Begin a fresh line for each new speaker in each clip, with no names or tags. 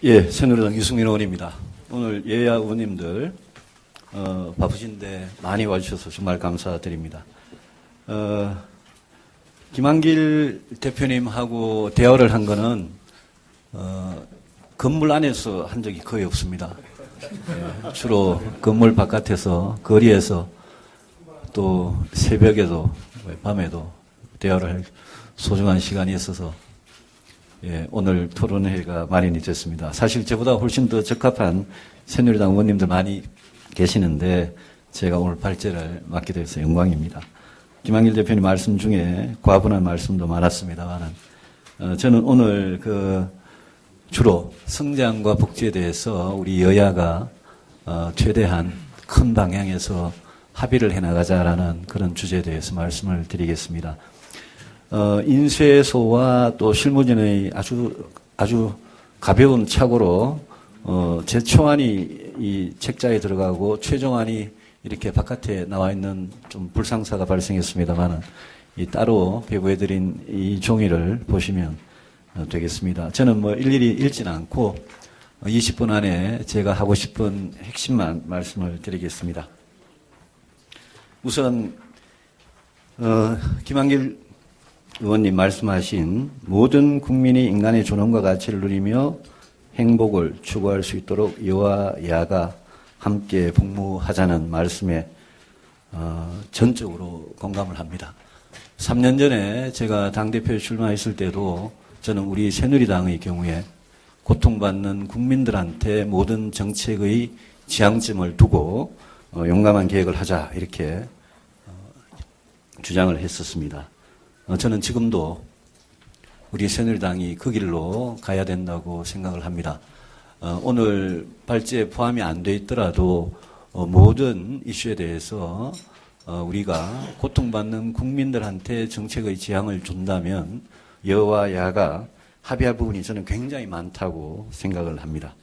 예, 새누리당 유승민 의원입니다. 오늘 여야 의원님들 바쁘신데 많이 와주셔서 정말 감사드립니다. 김한길 대표님하고 대화를 한 거는 건물 안에서 한 적이 거의 없습니다. 예, 주로 건물 바깥에서 거리에서 또 새벽에도 밤에도 대화를 할 소중한 시간이 있어서 예, 오늘 토론회가 마련이 됐습니다. 사실 저보다 훨씬 더 적합한 새누리당 의원님들 많이 계시는데 제가 오늘 발제를 맡게 돼서 영광입니다. 김한길 대표님 말씀 중에 과분한 말씀도 많았습니다만 저는 오늘 주로 성장과 복지에 대해서 우리 여야가 최대한 큰 방향에서 합의를 해나가자라는 그런 주제에 대해서 말씀을 드리겠습니다. 인쇄소와 또 실무진의 아주 가벼운 착오로 제초안이 이 책자에 들어가고 최종안이 이렇게 바깥에 나와 있는 좀 불상사가 발생했습니다만 이 따로 배부해드린 이 종이를 보시면 되겠습니다. 저는 일일이 읽지는 않고 20분 안에 제가 하고 싶은 핵심만 말씀을 드리겠습니다. 우선 김한길 의원님 말씀하신 모든 국민이 인간의 존엄과 가치를 누리며 행복을 추구할 수 있도록 여와 야가 함께 복무하자는 말씀에 전적으로 공감을 합니다. 3년 전에 제가 당대표에 출마했을 때도 저는 우리 새누리당의 경우에 고통받는 국민들한테 모든 정책의 지향점을 두고 용감한 계획을 하자 이렇게 주장을 했었습니다. 저는 지금도 우리 새누리당이 그 길로 가야 된다고 생각을 합니다. 오늘 발제에 포함이 안 돼 있더라도 모든 이슈에 대해서 우리가 고통받는 국민들한테 정책의 지향을 준다면 여와 야가 합의할 부분이 저는 굉장히 많다고 생각을 합니다.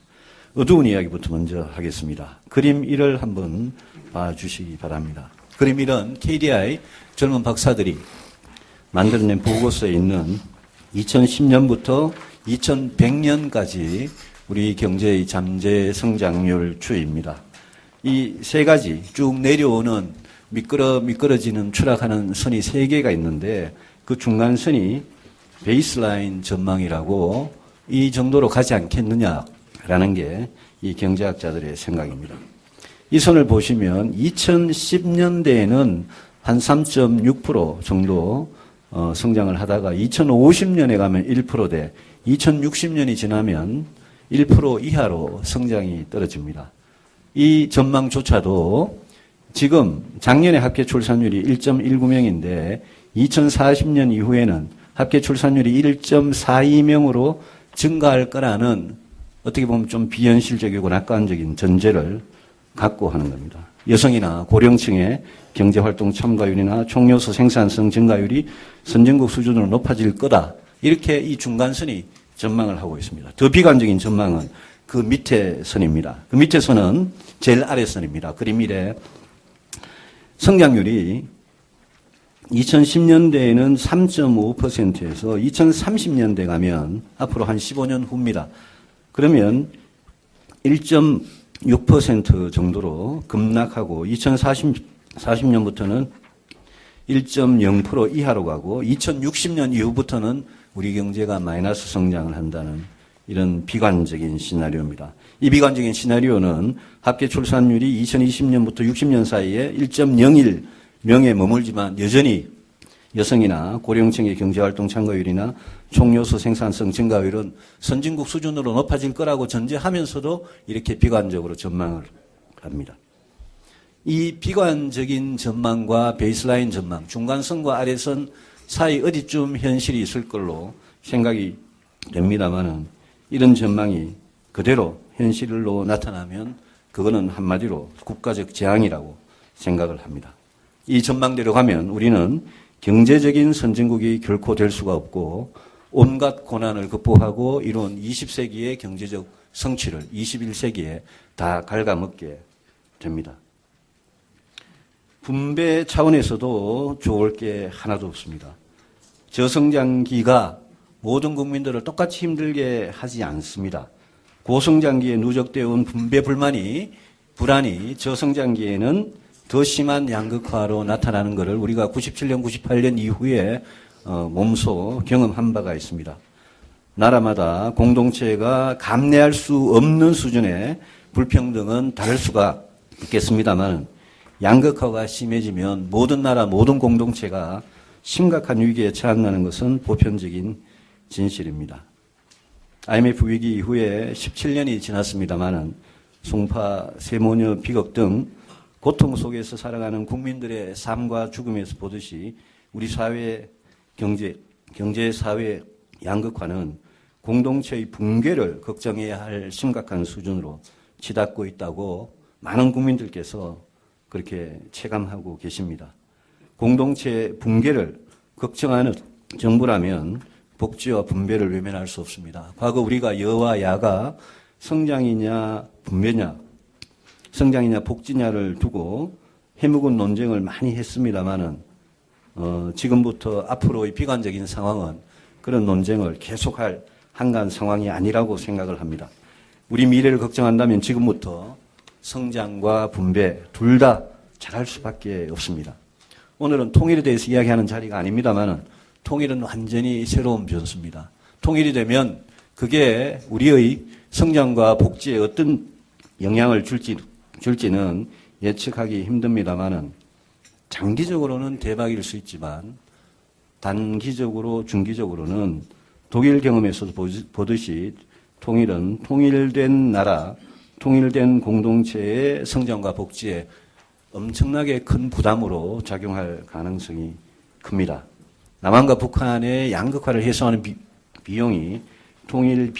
어두운 이야기부터 먼저 하겠습니다. 그림 1을 한번 봐주시기 바랍니다. 그림 1은 KDI 젊은 박사들이 만들어낸 보고서에 있는 2010년부터 2100년까지 우리 경제의 잠재 성장률 추이입니다. 이 세 가지 쭉 내려오는 미끄러지는 추락하는 선이 3개가 있는데 그 중간선이 베이스라인 전망이라고 이 정도로 가지 않겠느냐라는 게 이 경제학자들의 생각입니다. 이 선을 보시면 2010년대에는 한 3.6% 정도 성장을 하다가 2050년에 가면 1%대, 2060년이 지나면 1% 이하로 성장이 떨어집니다. 이 전망조차도 지금 작년에 합계 출산율이 1.19명인데 2040년 이후에는 합계 출산율이 1.42명으로 증가할 거라는 어떻게 보면 좀 비현실적이고 낙관적인 전제를 갖고 하는 겁니다. 여성이나 고령층의 경제활동 참가율이나 총요소 생산성 증가율이 선진국 수준으로 높아질 거다. 이렇게 이 중간선이 전망을 하고 있습니다. 더 비관적인 전망은 그 밑에 선입니다. 그 밑에 선은 제일 아래 선입니다. 그림 1에 성장률이 2010년대에는 3.5%에서 2030년대 가면 앞으로 한 15년 후입니다. 그러면 1.6% 정도로 급락하고 2040년부터는 1.0% 이하로 가고 2060년 이후부터는 우리 경제가 마이너스 성장을 한다는 이런 비관적인 시나리오입니다. 이 비관적인 시나리오는 합계 출산율이 2020년부터 60년 사이에 1.01명에 머물지만 여전히 여성이나 고령층의 경제활동 참가율이나 총요소 생산성 증가율은 선진국 수준으로 높아질 거라고 전제하면서도 이렇게 비관적으로 전망을 합니다. 이 비관적인 전망과 베이스라인 전망, 중간선과 아래선 사이 어디쯤 현실이 있을 걸로 생각이 됩니다만은 이런 전망이 그대로 현실로 나타나면 그거는 한마디로 국가적 재앙이라고 생각을 합니다. 이 전망대로 가면 우리는 경제적인 선진국이 결코 될 수가 없고 온갖 고난을 극복하고 이룬 20세기의 경제적 성취를 21세기에 다 갉아먹게 됩니다. 분배 차원에서도 좋을 게 하나도 없습니다. 저성장기가 모든 국민들을 똑같이 힘들게 하지 않습니다. 고성장기에 누적되어 온 분배 불안이 저성장기에는 더 심한 양극화로 나타나는 것을 우리가 97년, 98년 이후에 몸소 경험한 바가 있습니다. 나라마다 공동체가 감내할 수 없는 수준의 불평등은 다를 수가 있겠습니다만 양극화가 심해지면 모든 나라, 모든 공동체가 심각한 위기에 처한다는 것은 보편적인 진실입니다. IMF 위기 이후에 17년이 지났습니다만 송파, 세모녀, 비극 등 고통 속에서 살아가는 국민들의 삶과 죽음에서 보듯이 우리 사회, 경제 사회 양극화는 공동체의 붕괴를 걱정해야 할 심각한 수준으로 치닫고 있다고 많은 국민들께서 그렇게 체감하고 계십니다. 공동체 붕괴를 걱정하는 정부라면 복지와 분배를 외면할 수 없습니다. 과거 우리가 여와 야가 성장이냐 분배냐, 성장이냐 복지냐를 두고 해묵은 논쟁을 많이 했습니다만은 지금부터 앞으로의 비관적인 상황은 그런 논쟁을 계속할 한가한 상황이 아니라고 생각을 합니다. 우리 미래를 걱정한다면 지금부터 성장과 분배 둘 다 잘할 수밖에 없습니다. 오늘은 통일에 대해서 이야기하는 자리가 아닙니다만은 통일은 완전히 새로운 변수입니다. 통일이 되면 그게 우리의 성장과 복지에 어떤 영향을 줄지는 예측하기 힘듭니다만은 장기적으로는 대박일 수 있지만 단기적으로 중기적으로는 독일 경험에서도 보듯이 통일은 통일된 나라, 통일된 공동체의 성장과 복지에 엄청나게 큰 부담으로 작용할 가능성이 큽니다. 남한과 북한의 양극화를 해소하는 비용이 통일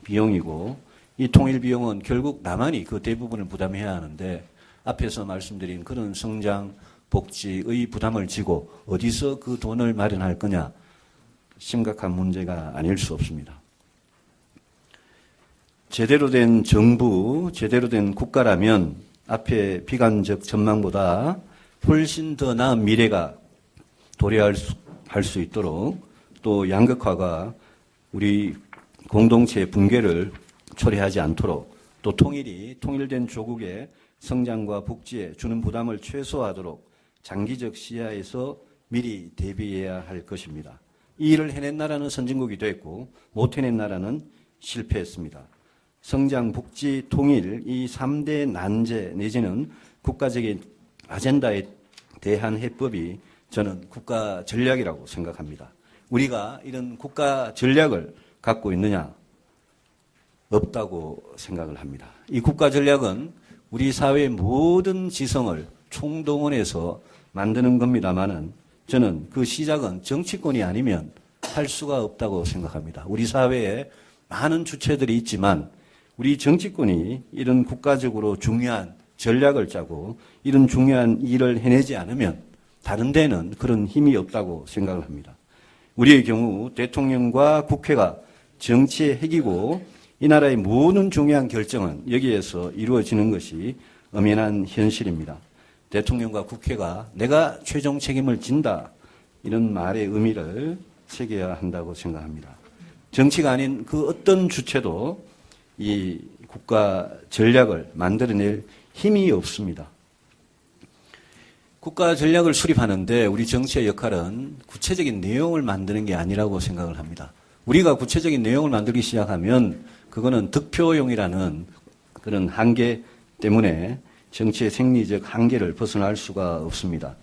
비용이고 이 통일 비용은 결국 남한이 그 대부분을 부담해야 하는데 앞에서 말씀드린 그런 성장, 복지의 부담을 지고 어디서 그 돈을 마련할 거냐 심각한 문제가 아닐 수 없습니다. 제대로 된 정부, 제대로 된 국가라면 앞에 비관적 전망보다 훨씬 더 나은 미래가 도래할 수 있도록 또 양극화가 우리 공동체의 붕괴를 초래하지 않도록 또 통일된 조국의 성장과 복지에 주는 부담을 최소화하도록 장기적 시야에서 미리 대비해야 할 것입니다. 이 일을 해낸 나라는 선진국이 됐고 못 해낸 나라는 실패했습니다. 성장, 복지, 통일 이 3대 난제 내지는 국가적인 아젠다에 대한 해법이 저는 국가 전략이라고 생각합니다. 우리가 이런 국가 전략을 갖고 있느냐? 없다고 생각을 합니다. 이 국가 전략은 우리 사회의 모든 지성을 총동원해서 만드는 겁니다만은 저는 그 시작은 정치권이 아니면 할 수가 없다고 생각합니다. 우리 사회에 많은 주체들이 있지만 우리 정치권이 이런 국가적으로 중요한 전략을 짜고 이런 중요한 일을 해내지 않으면 다른 데는 그런 힘이 없다고 생각을 합니다. 우리의 경우 대통령과 국회가 정치의 핵이고 이 나라의 모든 중요한 결정은 여기에서 이루어지는 것이 엄연한 현실입니다. 대통령과 국회가 내가 최종 책임을 진다 이런 말의 의미를 새겨야 한다고 생각합니다. 정치가 아닌 그 어떤 주체도 이 국가 전략을 만들어낼 힘이 없습니다. 국가 전략을 수립하는데 우리 정치의 역할은 구체적인 내용을 만드는 게 아니라고 생각을 합니다. 우리가 구체적인 내용을 만들기 시작하면 그거는 득표용이라는 그런 한계 때문에 정치의 생리적 한계를 벗어날 수가 없습니다.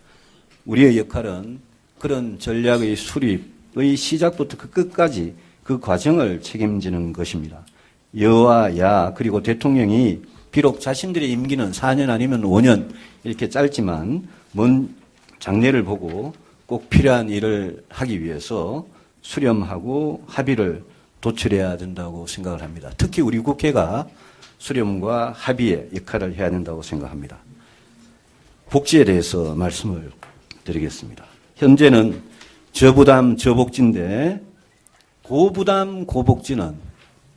우리의 역할은 그런 전략의 수립의 시작부터 그 끝까지 그 과정을 책임지는 것입니다. 여와 야 그리고 대통령이 비록 자신들의 임기는 4년 아니면 5년 이렇게 짧지만 먼 장래를 보고 꼭 필요한 일을 하기 위해서 수렴하고 합의를 도출해야 된다고 생각을 합니다. 특히 우리 국회가 수렴과 합의의 역할을 해야 된다고 생각합니다. 복지에 대해서 말씀을 드리겠습니다. 현재는 저부담 저복지인데 고부담 고복지는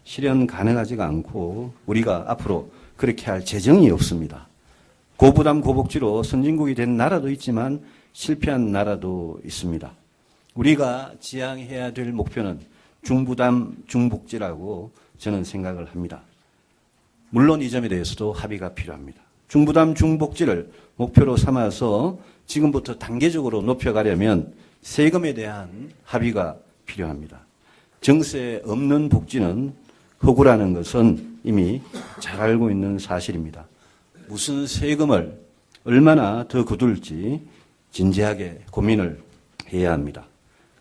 실현 가능하지가 않고 우리가 앞으로 그렇게 할 재정이 없습니다. 고부담 고복지로 선진국이 된 나라도 있지만 실패한 나라도 있습니다. 우리가 지향해야 될 목표는 중부담 중복지라고 저는 생각을 합니다. 물론 이 점에 대해서도 합의가 필요합니다. 중부담 중복지를 목표로 삼아서 지금부터 단계적으로 높여가려면 세금에 대한 합의가 필요합니다. 정세 없는 복지는 허구라는 것은 이미 잘 알고 있는 사실입니다. 무슨 세금을 얼마나 더 거둘지 진지하게 고민을 해야 합니다.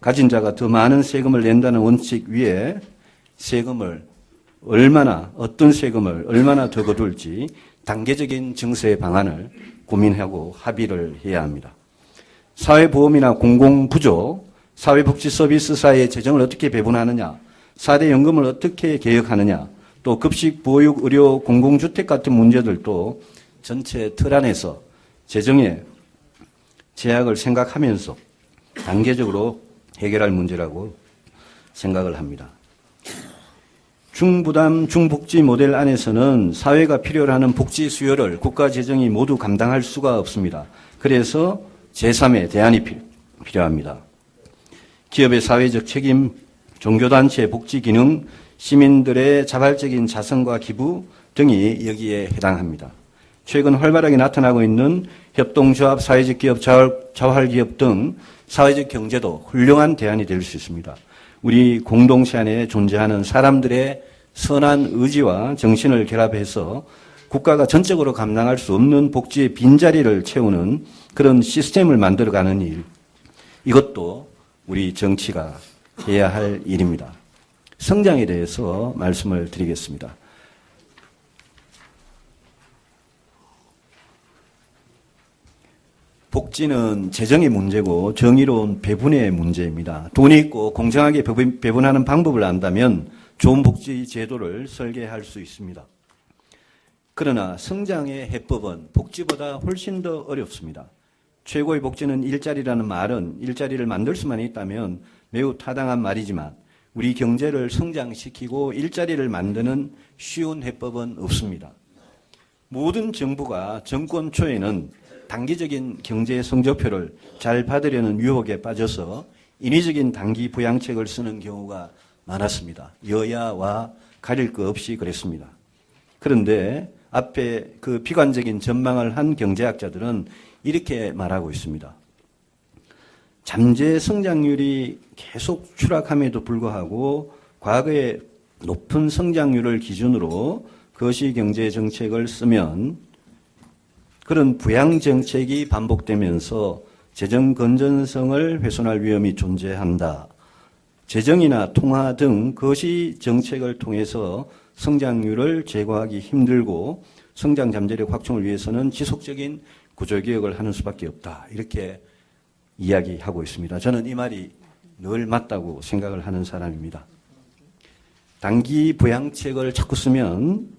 가진 자가 더 많은 세금을 낸다는 원칙 위에 세금을 어떤 세금을 얼마나 더 거둘지 단계적인 정세 방안을 고민하고 합의를 해야 합니다. 사회보험이나 공공부조, 사회복지서비스사의 재정을 어떻게 배분하느냐, 4대 연금을 어떻게 개혁하느냐, 또 급식, 보육, 의료, 공공주택 같은 문제들도 전체 틀 안에서 재정의 제약을 생각하면서 단계적으로 해결할 문제라고 생각을 합니다. 중부담 중복지 모델 안에서는 사회가 필요로 하는 복지 수요를 국가 재정이 모두 감당할 수가 없습니다. 그래서 제3의 대안이 필요합니다. 기업의 사회적 책임, 종교단체의 복지 기능, 시민들의 자발적인 자선과 기부 등이 여기에 해당합니다. 최근 활발하게 나타나고 있는 협동조합, 사회적 기업, 자활기업 등 사회적 경제도 훌륭한 대안이 될 수 있습니다. 우리 공동체 안에 존재하는 사람들의 선한 의지와 정신을 결합해서 국가가 전적으로 감당할 수 없는 복지의 빈자리를 채우는 그런 시스템을 만들어가는 일, 이것도 우리 정치가 해야 할 일입니다. 성장에 대해서 말씀을 드리겠습니다. 복지는 재정의 문제고 정의로운 배분의 문제입니다. 돈이 있고 공정하게 배분하는 방법을 안다면 좋은 복지 제도를 설계할 수 있습니다. 그러나 성장의 해법은 복지보다 훨씬 더 어렵습니다. 최고의 복지는 일자리라는 말은 일자리를 만들 수만 있다면 매우 타당한 말이지만 우리 경제를 성장시키고 일자리를 만드는 쉬운 해법은 없습니다. 모든 정부가 정권 초에는 단기적인 경제 성적표를 잘 받으려는 유혹에 빠져서 인위적인 단기 부양책을 쓰는 경우가 많았습니다. 여야와 가릴 것 없이 그랬습니다. 그런데 앞에 그 비관적인 전망을 한 경제학자들은 이렇게 말하고 있습니다. 잠재 성장률이 계속 추락함에도 불구하고 과거의 높은 성장률을 기준으로 거시경제 정책을 쓰면 그런 부양 정책이 반복되면서 재정 건전성을 훼손할 위험이 존재한다. 재정이나 통화 등 거시 정책을 통해서 성장률을 제고하기 힘들고 성장 잠재력 확충을 위해서는 지속적인 구조개혁을 하는 수밖에 없다. 이렇게 이야기하고 있습니다. 저는 이 말이 늘 맞다고 생각을 하는 사람입니다. 단기 부양책을 자꾸 쓰면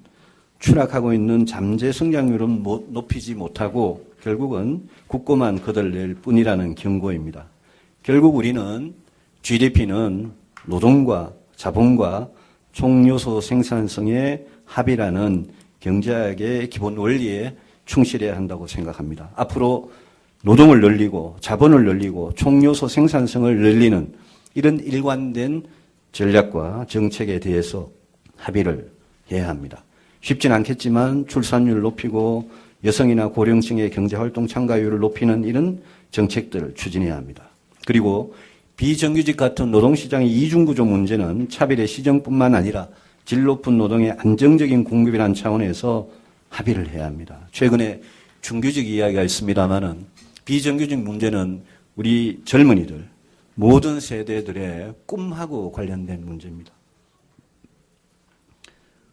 추락하고 있는 잠재 성장률은 높이지 못하고 결국은 국고만 거덜낼 뿐이라는 경고입니다. 결국 우리는 GDP는 노동과 자본과 총요소 생산성의 합이라는 경제학의 기본 원리에 충실해야 한다고 생각합니다. 앞으로 노동을 늘리고 자본을 늘리고 총요소 생산성을 늘리는 이런 일관된 전략과 정책에 대해서 합의를 해야 합니다. 쉽진 않겠지만 출산율을 높이고 여성이나 고령층의 경제활동 참가율을 높이는 이런 정책들을 추진해야 합니다. 그리고 비정규직 같은 노동시장의 이중구조 문제는 차별의 시정뿐만 아니라 질 높은 노동의 안정적인 공급이라는 차원에서 합의를 해야 합니다. 최근에 중규직 이야기가 있습니다마는 비정규직 문제는 우리 젊은이들, 모든 세대들의 꿈하고 관련된 문제입니다.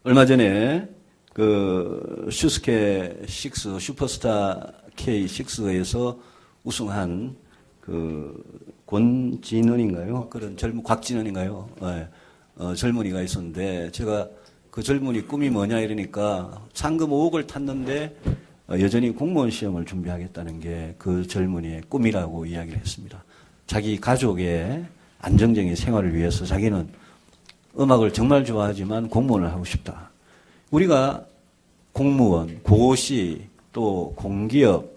얼마 전에 그 슈스케 6, 슈퍼스타 K6에서 우승한 그 권진원인가요? 그런 곽진원인가요? 네. 젊은이가 있었는데 제가 그 젊은이 꿈이 뭐냐 이러니까 상금 5억을 탔는데 여전히 공무원 시험을 준비하겠다는 게 그 젊은이의 꿈이라고 이야기를 했습니다. 자기 가족의 안정적인 생활을 위해서 자기는 음악을 정말 좋아하지만 공무원을 하고 싶다. 우리가 공무원, 고시, 또 공기업,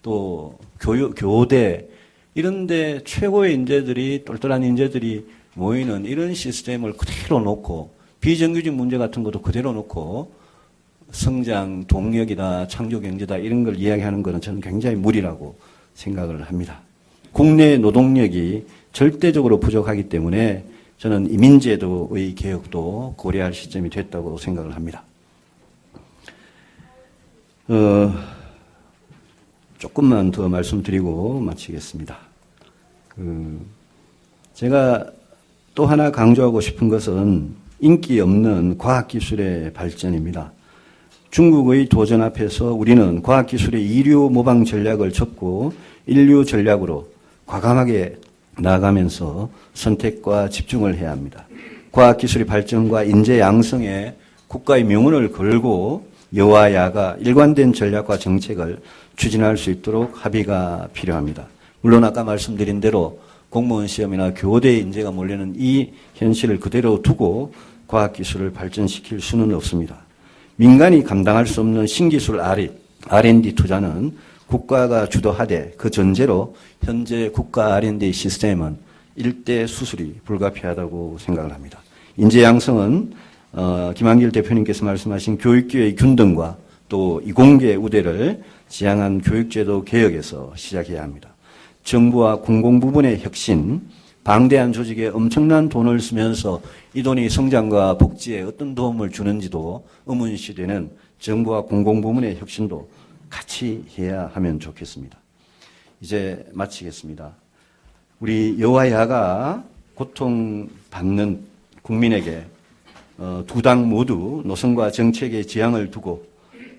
또 교대 이런 데 최고의 인재들이 똘똘한 인재들이 모이는 이런 시스템을 그대로 놓고 비정규직 문제 같은 것도 그대로 놓고 성장 동력이다, 창조 경제다 이런 걸 이야기하는 것은 저는 굉장히 무리라고 생각을 합니다. 국내 노동력이 절대적으로 부족하기 때문에 저는 이민제도의 개혁도 고려할 시점이 됐다고 생각을 합니다. 조금만 더 말씀드리고 마치겠습니다. 제가 또 하나 강조하고 싶은 것은 인기 없는 과학기술의 발전입니다. 중국의 도전 앞에서 우리는 과학기술의 이류 모방 전략을 접고 인류 전략으로 과감하게 나아가면서 선택과 집중을 해야 합니다. 과학기술의 발전과 인재 양성에 국가의 명운을 걸고 여와 야가 일관된 전략과 정책을 추진할 수 있도록 합의가 필요합니다. 물론 아까 말씀드린 대로 공무원 시험이나 교대 인재가 몰리는 이 현실을 그대로 두고 과학기술을 발전시킬 수는 없습니다. 민간이 감당할 수 없는 신기술 R&D 투자는 국가가 주도하되 그 전제로 현재 국가 R&D 시스템은 일대 수술이 불가피하다고 생각을 합니다. 인재 양성은 김한길 대표님께서 말씀하신 교육계의 균등과 또 이공계 우대를 지향한 교육제도 개혁에서 시작해야 합니다. 정부와 공공부문의 혁신, 방대한 조직에 엄청난 돈을 쓰면서 이 돈이 성장과 복지에 어떤 도움을 주는지도 의문시되는 정부와 공공부문의 혁신도 같이 해야 하면 좋겠습니다. 이제 마치겠습니다. 우리 여와 야가 고통받는 국민에게 두 당 모두 노선과 정책의 지향을 두고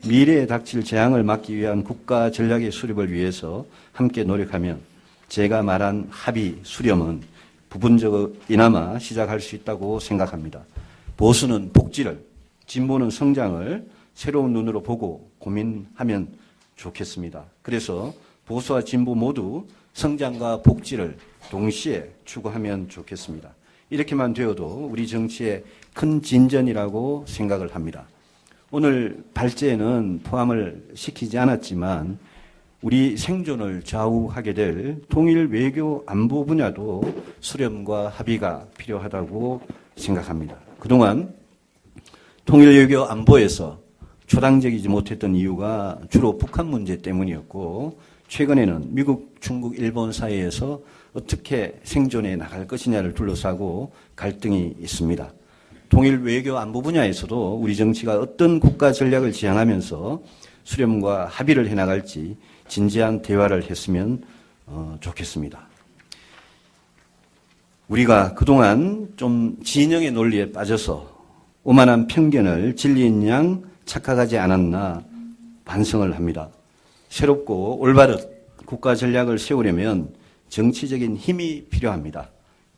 미래에 닥칠 재앙을 막기 위한 국가 전략의 수립을 위해서 함께 노력하면 제가 말한 합의 수렴은 부분적이나마 시작할 수 있다고 생각합니다. 보수는 복지를, 진보는 성장을 새로운 눈으로 보고 고민하면 좋겠습니다. 그래서 보수와 진보 모두 성장과 복지를 동시에 추구하면 좋겠습니다. 이렇게만 되어도 우리 정치의 큰 진전이라고 생각을 합니다. 오늘 발제에는 포함을 시키지 않았지만 우리 생존을 좌우하게 될 통일 외교 안보 분야도 수렴과 합의가 필요하다고 생각합니다. 그동안 통일 외교 안보에서 초당적이지 못했던 이유가 주로 북한 문제 때문이었고 최근에는 미국, 중국, 일본 사이에서 어떻게 생존해 나갈 것이냐를 둘러싸고 갈등이 있습니다. 통일 외교 안보 분야에서도 우리 정치가 어떤 국가 전략을 지향하면서 수렴과 합의를 해나갈지 진지한 대화를 했으면 좋겠습니다. 우리가 그동안 좀 진영의 논리에 빠져서 오만한 편견을 진리인 양 착각하지 않았나 반성을 합니다. 새롭고 올바른 국가 전략을 세우려면 정치적인 힘이 필요합니다.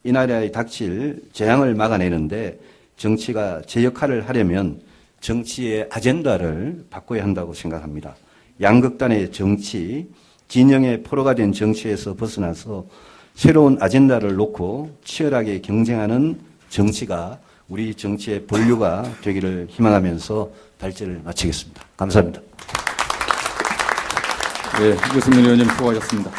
이 나라에 닥칠 재앙을 막아내는데 정치가 제 역할을 하려면 정치의 아젠다를 바꿔야 한다고 생각합니다. 양극단의 정치, 진영의 포로가 된 정치에서 벗어나서 새로운 아젠다를 놓고 치열하게 경쟁하는 정치가 우리 정치의 본류가 되기를 희망하면서 발제를 마치겠습니다. 감사합니다.
네, 유승민 의원님 수고하셨습니다.